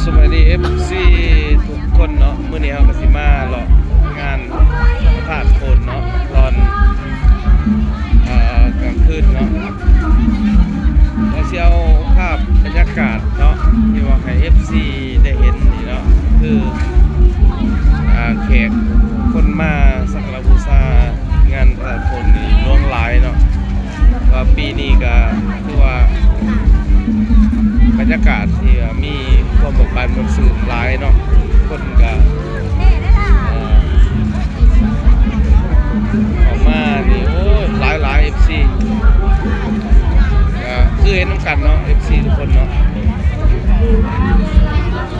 สวัสดี FC ทุกคนเนาะมื้อนี้เฮาก็สิมาเลาะงานพระธาตุโพนเนาะตอนกลางคืนเนาะเราสิเอาภาพบรรยากาศเนาะที่ว่าให้ FC ได้เห็นนี่เนาะคือแขกคนมาสักการะบูชางานพระธาตุโพนนี่ล้นหลายเนาะว่าปีนี้ก็คือว่าบรรยากาศที่มีความบกบันมันสื่อหลายเนาะคนก็ออกมานี่โอ้หลาย FC ก็คือเห็นน้ำกันเนาะ FC ทุกคนเนาะ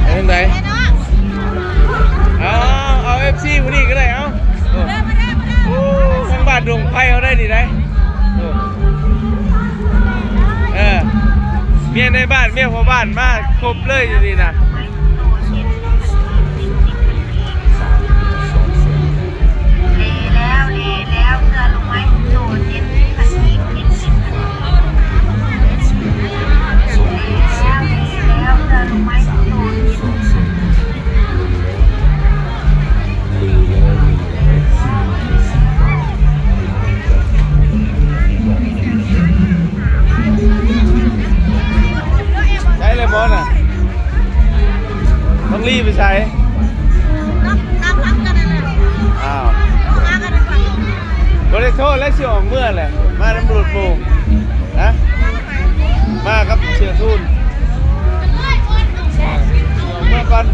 เห็นไหมเอา FC วันนี้ก็ได้เอาทั้งบ้านดงไพ่เอาได้ดีได้เมียในบ้านเมียพ่อบ้านมาครบเลยอยู่ดีนะดีแล้วเกลือลงไว้โดดเย็นผัดพริกดีแล้วเกลือลงไว้โดดเย็นมอนอ่ะต้องรีบไปใช้น้ำพักกันเลยอ้าวมากันเลยบริโภคและเชื่อของเมื่อแหละมาน้ำรูดหมูนะมาครับเชื่อทุนเมื่อก่อน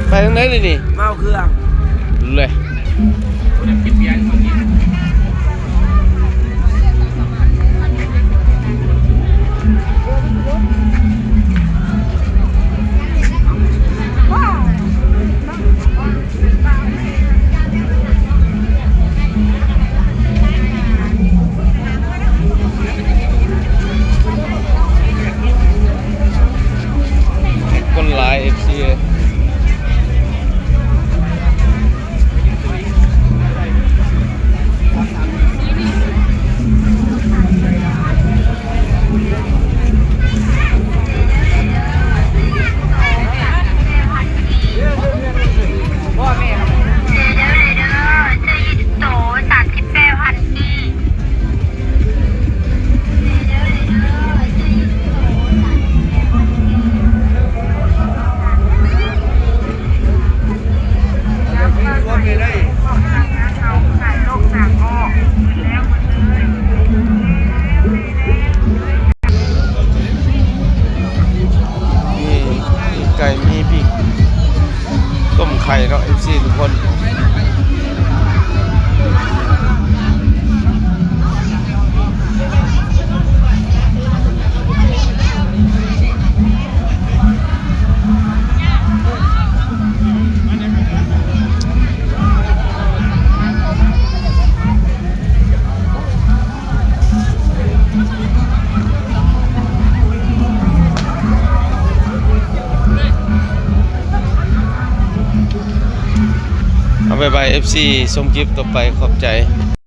ไปทางไหนเลยนี่เมาเครื่องเลยคนหลาย FCไก่มีพริกต้มไข่เนาะ FC ทุกคนเอาไป FC ชมคลิปต่อไปขอบใจ